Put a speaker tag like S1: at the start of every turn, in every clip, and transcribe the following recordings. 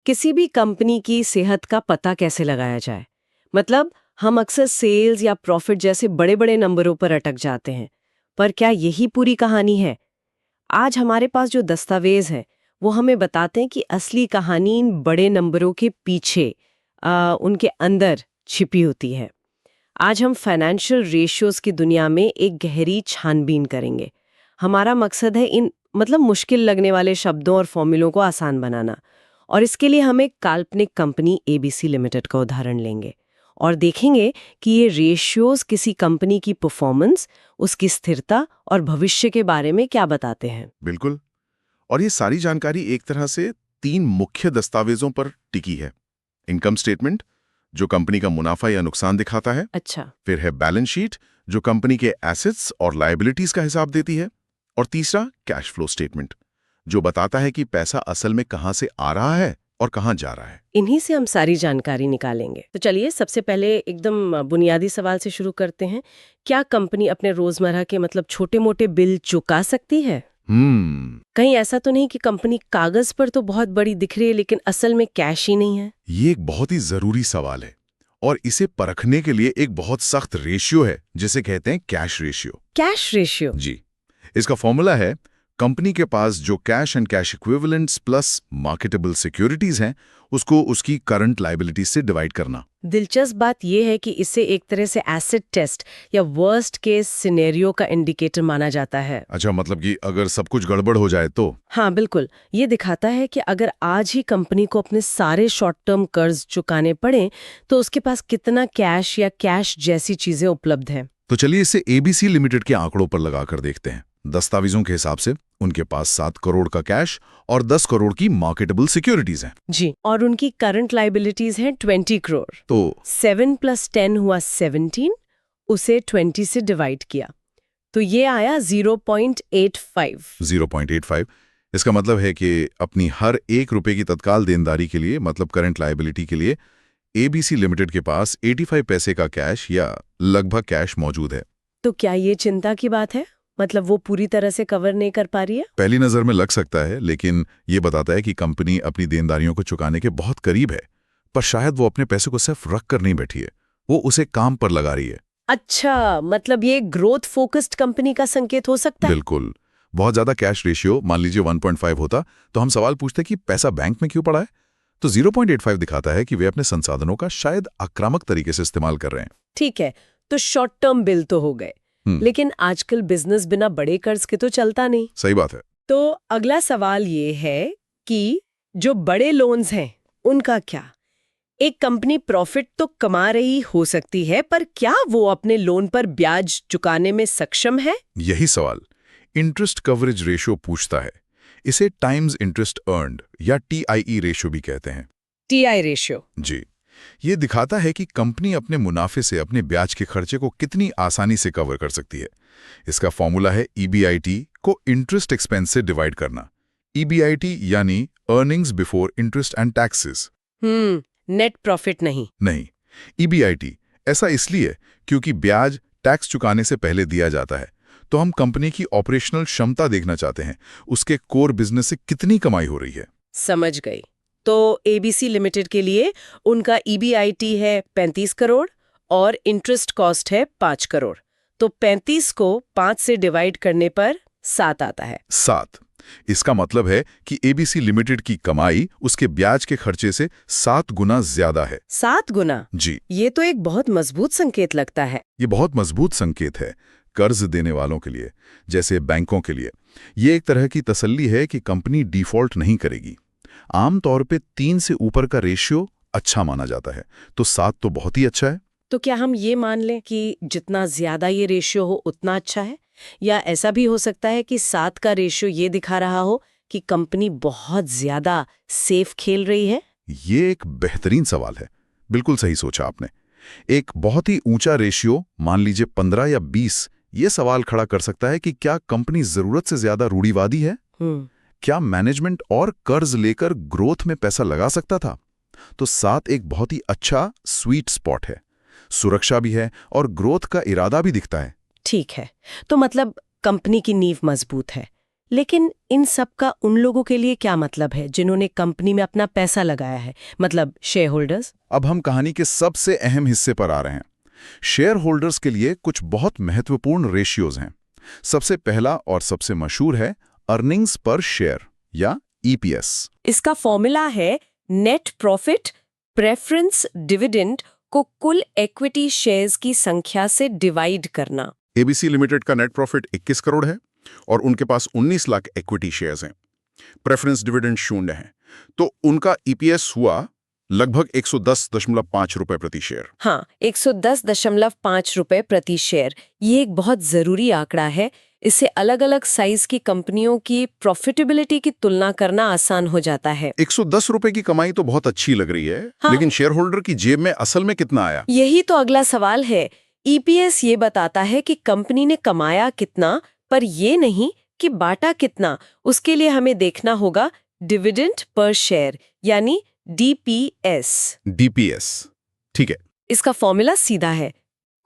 S1: किसी भी कंपनी की सेहत का पता कैसे लगाया जाए? मतलब हम अक्सर सेल्स या प्रॉफिट जैसे बड़े-बड़े नंबरों पर अटक जाते हैं। पर क्या यही पूरी कहानी है? आज हमारे पास जो दस्तावेज हैं, वो हमें बताते हैं कि असली कहानी इन बड़े नंबरों के पीछे उनके अंदर छिपी होती है। आज हम फाइनेंशियल रेशियोज की दुनिया में एक गहरी छानबीन करेंगे। हमारा मकसद है इन मुश्किल लगने वाले शब्दों और फॉर्मूलों को आसान बनाना। और इसके लिए हम एक काल्पनिक कंपनी एबीसी लिमिटेड का उदाहरण लेंगे और देखेंगे कि ये रेशियोज किसी कंपनी की परफॉर्मेंस, उसकी स्थिरता और भविष्य के बारे में क्या बताते हैं।
S2: बिल्कुल। और ये सारी जानकारी एक तरह से 3 मुख्य दस्तावेजों पर टिकी है। इनकम स्टेटमेंट, जो कंपनी का मुनाफा या नुकसान दिखाता है।
S1: अच्छा।
S2: फिर है बैलेंस शीट, जो कंपनी के एसेट्स और लायबिलिटीज का हिसाब देती है। और तीसरा कैश फ्लो स्टेटमेंट, जो बताता है कि पैसा असल में कहां से आ रहा है और कहां जा रहा है।
S1: इन्हीं से हम सारी जानकारी निकालेंगे। तो चलिए सबसे पहले एकदम बुनियादी सवाल से शुरू करते हैं। क्या कंपनी अपने रोजमर्रा के छोटे-मोटे बिल चुका सकती है? कहीं ऐसा तो नहीं कि कंपनी कागज पर तो बहुत बड़ी दिख रही है लेकिन असल में कैश ही नहीं है?
S2: ये एक बहुत ही जरूरी सवाल है और इसे परखने के लिए एक बहुत सख्त रेशियो है जिसे कहते हैं कैश रेशियो।
S1: Cash ratio?
S2: जी, इसका फॉर्मूला है कंपनी के पास जो cash and cash equivalents plus marketable securities हैं उसको उसकी करंट लायबिलिटीज से डिवाइड करना।
S1: दिलचस्प बात यह है कि इसे एक तरह से एसेट टेस्ट या वर्स्ट केस सिनेरियो का इंडिकेटर माना जाता है।
S2: अच्छा, मतलब कि अगर सब कुछ गड़बड़ हो जाए तो?
S1: हाँ बिल्कुल, ये दिखाता है कि अगर आज ही कंपनी को अपने सारे शॉर्ट टर्म कर्ज चुकाने पड़े तो उसके पास कितना कैश या कैश जैसी चीजें उपलब्ध हैं।
S2: तो चलिए इसे एबीसी लिमिटेड के आंकड़ों पर लगाकर देखते हैं। दस्तावेजों के हिसाब से उनके पास 7 करोड़ का कैश और 10 करोड़ की मार्केटेबल सिक्योरिटीज हैं।
S1: जी, और उनकी करंट लायबिलिटीज हैं 20 करोड़।
S2: तो
S1: 7 + 10 हुआ 17, उसे 20 से डिवाइड किया तो ये आया 0.85।
S2: 0.85। इसका मतलब है कि अपनी हर 1 रुपए की तत्काल देनदारी के लिए, मतलब करंट लायबिलिटी के लिए, एबीसी लिमिटेड के पास 85 पैसे का कैश या लगभग कैश मौजूद है।
S1: तो क्या ये चिंता की बात है? वो पूरी तरह से कवर नहीं कर पा रही है?
S2: पहली नजर में लग सकता है, लेकिन ये बताता है कि कंपनी अपनी देनदारियों को चुकाने के बहुत करीब है। पर शायद वो अपने पैसे को सिर्फ रख कर नहीं बैठी है, वो उसे काम पर लगा रही है।
S1: अच्छा, ये ग्रोथ फोकस्ड कंपनी का संकेत हो सकता है?
S2: बिल्कुल। बहुत ज्यादा कैश रेशियो, मान लीजिए 1.5 होता तो हम सवाल पूछते कि पैसा बैंक में क्यों पड़ा है। तो 0.85 दिखाता है कि वे अपने संसाधनों का शायद आक्रामक तरीके से इस्तेमाल कर रहे हैं।
S1: ठीक है, तो शॉर्ट टर्म बिल तो हो गए, लेकिन आजकल बिजनेस बिना बड़े कर्ज के तो चलता नहीं।
S2: सही बात है।
S1: तो अगला सवाल ये है कि जो बड़े लोन्स हैं उनका क्या? एक कंपनी प्रॉफिट तो कमा रही हो सकती है, पर क्या वो अपने लोन पर ब्याज चुकाने में सक्षम है?
S2: यही सवाल इंटरेस्ट कवरेज रेशियो पूछता है। इसे टाइम्स इंटरेस्ट अर्न्ड या टीआईई रेशियो भी कहते हैं।
S1: TI ratio?
S2: जी, ये दिखाता है कि कंपनी अपने मुनाफे से अपने ब्याज के खर्चे को कितनी आसानी से कवर कर सकती है। इसका फॉर्मूला है ईबीआईटी को इंटरेस्ट एक्सपेंस से डिवाइड करना। ईबीआईटी यानी earnings before interest and taxes.
S1: Net profit नहीं?
S2: नहीं, ईबीआईटी ऐसा इसलिए क्योंकि ब्याज टैक्स चुकाने से पहले दिया जाता है। तो हम कंपनी की ऑपरेशनल क्षमता देखना चाहते हैं, उसके कोर बिजनेस से कितनी कमाई हो रही है।
S1: समझ गई। तो एबीसी लिमिटेड के लिए उनका ईबीआईटी है 35 करोड़ और इंटरेस्ट कॉस्ट है 5 करोड़। तो 35 को 5 से डिवाइड करने पर 7 आता है।
S2: 7। इसका मतलब है कि एबीसी लिमिटेड की कमाई उसके ब्याज के खर्चे से 7 गुना ज्यादा है।
S1: 7 गुना?
S2: जी,
S1: ये तो एक बहुत मजबूत संकेत लगता है।
S2: ये बहुत मजबूत संकेत है कर्ज देने वालों के लिए, जैसे बैंकों के लिए। ये एक तरह की तसल्ली है कि कंपनी डिफॉल्ट नहीं करेगी। आमतौर पे 3 से ऊपर का रेशियो अच्छा माना जाता है, तो 7 तो बहुत ही अच्छा है।
S1: तो क्या हम ये मान लें कि जितना ज्यादा ये रेशियो हो उतना अच्छा है, या ऐसा भी हो सकता है कि 7 का रेशियो ये दिखा रहा हो कि कंपनी बहुत ज्यादा सेफ खेल रही है?
S2: ये एक बेहतरीन सवाल है। बिल्कुल सही सोचा आपने। एक बहुत ही ऊंचा रेशियो, मान लीजिए 15 या 20, ये सवाल खड़ा कर सकता है कि क्या कंपनी जरूरत से ज्यादा रूढ़िवादी है? क्या मैनेजमेंट और कर्ज लेकर ग्रोथ में पैसा लगा सकता था? तो 7 एक बहुत ही अच्छा स्वीट स्पॉट है। सुरक्षा भी है और ग्रोथ का इरादा भी दिखता है।
S1: ठीक है, तो कंपनी की नींव मजबूत है, लेकिन इन सब का उन लोगों के लिए क्या मतलब है जिन्होंने कंपनी में अपना पैसा लगाया है, मतलब शेयर होल्डर्स?
S2: अब हम कहानी के सबसे अहम हिस्से पर आ रहे हैं। शेयर होल्डर्स के लिए कुछ बहुत महत्वपूर्ण रेशियोज हैं। सबसे पहला और सबसे मशहूर है अर्निंग्स पर शेयर या ईपीएस।
S1: इसका फॉर्मूला है नेट प्रॉफिट प्रेफरेंस डिविडेंड को कुल इक्विटी शेयर्स की संख्या से डिवाइड करना।
S3: एबीसी लिमिटेड का नेट प्रॉफिट 21 करोड़ है और उनके पास 19 लाख इक्विटी शेयर्स हैं। प्रेफरेंस डिविडेंड 0 है, तो उनका ईपीएस हुआ लगभग 110.5 रुपए प्रति शेयर।
S1: हाँ, 110.5 रुपए प्रति शेयर। ये एक बहुत जरूरी आंकड़ा है। इससे अलग अलग साइज की कंपनियों की प्रॉफिटेबिलिटी की तुलना करना आसान हो जाता है।
S3: 110 रुपए की कमाई तो बहुत अच्छी लग रही है,
S1: हाँ।
S3: लेकिन शेयर होल्डर की जेब में असल में कितना आया?
S1: यही तो अगला सवाल है। ईपीएस ये बताता है कि कंपनी ने कमाया कितना, पर ये नहीं कि बांटा कितना। उसके लिए हमें देखना होगा डिविडेंड पर शेयर यानी डीपीएस।
S3: डीपीएस, ठीक है।
S1: इसका फॉर्मूला सीधा है,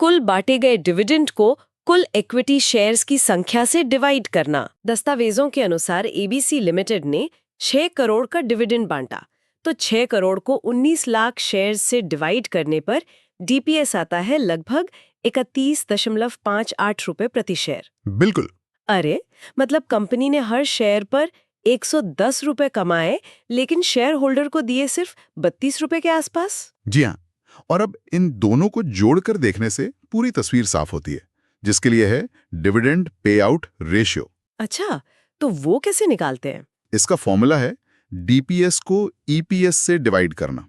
S1: कुल बांटे गए डिविडेंड को कुल इक्विटी शेयर्स की संख्या से डिवाइड करना। दस्तावेजों के अनुसार एबीसी लिमिटेड ने 6 करोड़ का डिविडेंड बांटा, तो 6 करोड़ को 19 लाख शेयर्स से डिवाइड करने पर डीपीएस आता है लगभग 31.58 रुपए प्रति शेयर।
S3: बिल्कुल।
S1: अरे, मतलब कंपनी ने हर शेयर पर 110 रुपए कमाए, लेकिन शेयर होल्डर को दिए सिर्फ 32 रुपए के आसपास।
S3: जी हाँ, और अब इन दोनों को जोड़कर देखने से पूरी तस्वीर साफ होती है, जिसके लिए है डिविडेंड पे आउट रेशियो।
S1: अच्छा, तो वो कैसे निकालते हैं?
S3: इसका फॉर्मूला है डीपीएस को ईपीएस से डिवाइड करना।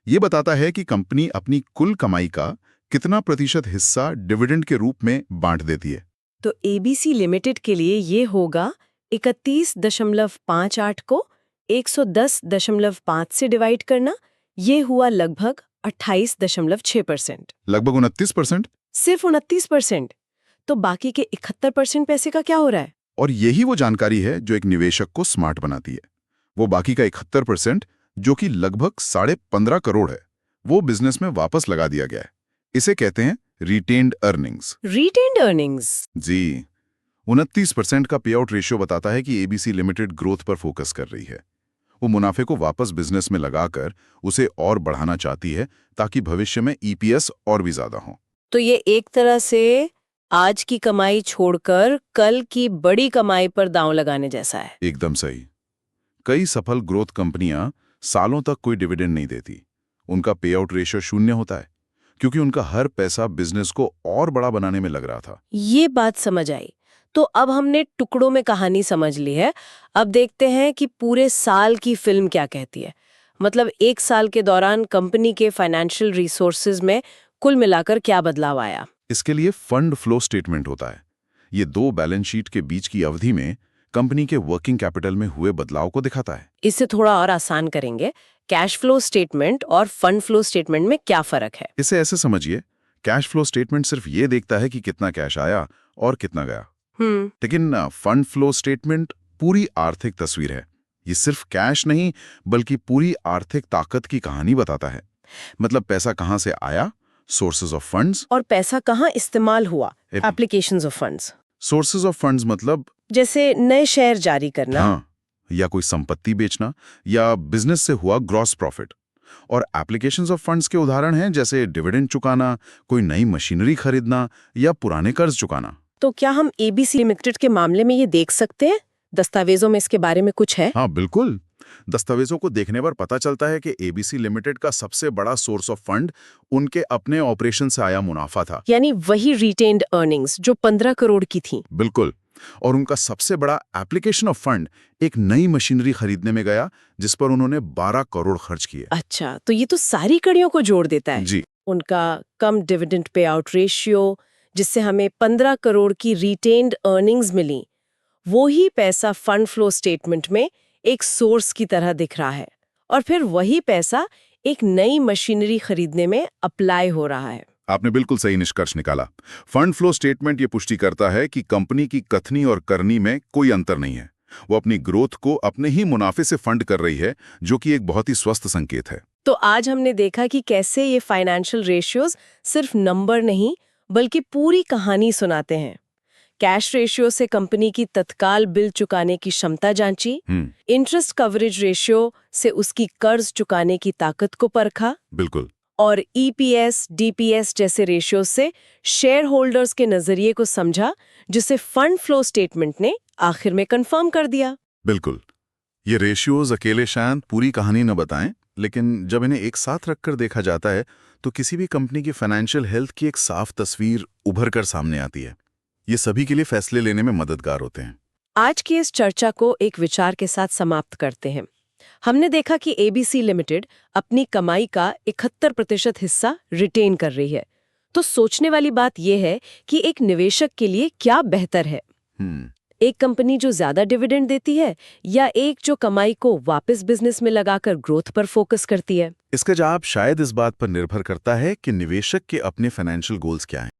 S3: ये बताता है कि कंपनी अपनी कुल कमाई का कितना प्रतिशत हिस्सा डिविडेंड के रूप में बांट देती है।
S1: तो एबीसी लिमिटेड के लिए ये होगा 31.58 को 110.5 से डिवाइड करना। ये हुआ लगभग 28.6%।
S3: लगभग 29%।
S1: सिर्फ 29%। तो बाकी के 71% पैसे का क्या हो रहा है?
S3: और यही वो जानकारी है जो एक निवेशक को स्मार्ट बनाती है। वो बाकी का 71%, जो कि लगभग 15.5 करोड़ है, वो बिजनेस में वापस लगा दिया गया है। इसे कहते हैं रिटेन्ड अर्निंग्स।
S1: Retained earnings?
S3: जी, 29% का पे आउट रेशियो बताता है कि एबीसी लिमिटेड ग्रोथ पर फोकस कर रही है। वो मुनाफे को वापस बिजनेस में लगाकर उसे और बढ़ाना चाहती है, ताकि भविष्य में ईपीएस और भी ज्यादा हो।
S1: तो ये एक तरह से आज की कमाई छोड़कर कल की बड़ी कमाई पर दांव लगाने जैसा है।
S3: एकदम सही। कई सफल ग्रोथ कंपनियां सालों तक कोई डिविडेंड नहीं देती। उनका पे आउट रेशियो 0 होता है, क्योंकि उनका हर पैसा बिजनेस को और बड़ा बनाने में लग रहा था।
S1: ये बात समझ आई। तो अब हमने टुकड़ों में कहानी समझ ली है। अब देखते हैं कि पूरे साल की फिल्म क्या कहती है। मतलब एक साल के दौरान कंपनी के फाइनेंशियल रिसोर्सेज में कुल मिलाकर क्या बदलाव आया।
S3: इसके लिए फंड फ्लो स्टेटमेंट होता है। ये 2 बैलेंस शीट के बीच की अवधि में कंपनी के वर्किंग कैपिटल में हुए बदलाव को दिखाता है।
S1: इसे थोड़ा और आसान करेंगे, कैश फ्लो स्टेटमेंट और फंड फ्लो स्टेटमेंट में क्या फर्क है?
S3: इसे ऐसे समझिए, कैश फ्लो स्टेटमेंट सिर्फ ये देखता है कि कितना कैश आया और कितना गया। लेकिन फंड फ्लो स्टेटमेंट पूरी आर्थिक तस्वीर है। ये सिर्फ कैश नहीं, बल्कि पूरी आर्थिक ताकत की कहानी बताता है। मतलब पैसा कहां से आया, सोर्सेज ऑफ फंड्स,
S1: और पैसा कहाँ इस्तेमाल हुआ, applications of funds.
S3: Sources of funds मतलब
S1: जैसे नए शेयर जारी करना।
S3: हाँ, या कोई संपत्ति बेचना, या बिजनेस से हुआ ग्रॉस प्रॉफिट। और एप्लीकेशंस ऑफ फंड्स के उदाहरण हैं जैसे डिविडेंड चुकाना, कोई नई मशीनरी खरीदना, या पुराने कर्ज चुकाना।
S1: तो क्या हम एबीसी लिमिटेड के मामले में ये देख सकते हैं? दस्तावेजों में इसके बारे में कुछ है?
S3: हाँ बिल्कुल। दस्तावेजों को देखने पर पता चलता है कि एबीसी लिमिटेड का सबसे बड़ा सोर्स ऑफ फंड उनके अपने ऑपरेशन से आया मुनाफा था।
S1: यानी वही रिटेन्ड अर्निंग्स जो 15 करोड़ की थी।
S3: बिल्कुल। और उनका सबसे बड़ा एप्लीकेशन ऑफ फंड एक नई मशीनरी खरीदने में गया, जिस पर उन्होंने 12 करोड़ खर्च किए।
S1: अच्छा, तो ये तो सारी कड़ियों को जोड़ देता है।
S3: जी।
S1: उनका कम डिविडेंड पे आउट रेशियो, जिससे हमें 15 करोड़ की रिटेन्ड अर्निंग्स मिली, वो ही पैसा फंड फ्लो स्टेटमेंट में एक सोर्स की तरह दिख रहा है, और फिर वही पैसा एक नई मशीनरी खरीदने में अप्लाई हो रहा है।
S3: आपने बिल्कुल सही निष्कर्ष निकाला। फंड फ्लो स्टेटमेंट ये पुष्टि करता है कि कंपनी की कथनी और करनी में कोई अंतर नहीं है। वो अपनी ग्रोथ को अपने ही मुनाफे से फंड कर रही है, जो कि एक बहुत ही स्वस्थ संकेत है।
S1: तो आज हमने देखा कि कैसे ये फाइनेंशियल रेशियोज सिर्फ नंबर नहीं, बल्कि पूरी कहानी सुनाते हैं। कैश रेशियो से कंपनी की तत्काल बिल चुकाने की क्षमता जांची, इंटरेस्ट कवरेज रेशियो से उसकी कर्ज चुकाने की ताकत को परखा,
S3: बिल्कुल।
S1: और ईपीएस, डीपीएस जैसे रेशियो से शेयर होल्डर्स के नजरिए को समझा, जिसे फंड फ्लो स्टेटमेंट ने आखिर में कंफर्म कर दिया।
S3: बिल्कुल। ये रेशियोज अकेले शायद पूरी कहानी न बताएं, लेकिन जब इन्हें एक साथ रखकर देखा जाता है तो किसी भी कंपनी की फाइनेंशियल हेल्थ की एक साफ तस्वीर उभर कर सामने आती है। ये सभी के लिए फैसले लेने में मददगार होते हैं।
S1: आज की इस चर्चा को एक विचार के साथ समाप्त करते हैं। हमने देखा कि एबीसी लिमिटेड अपनी कमाई का 71% हिस्सा रिटेन कर रही है। तो सोचने वाली बात यह है कि एक निवेशक के लिए क्या बेहतर है, एक कंपनी जो ज्यादा डिविडेंड देती है या एक जो कमाई को वापस बिजनेस में लगाकर ग्रोथ पर फोकस करती है?
S3: इसका जवाब शायद इस बात पर निर्भर करता है कि निवेशक के अपने फाइनेंशियल गोल्स क्या हैं।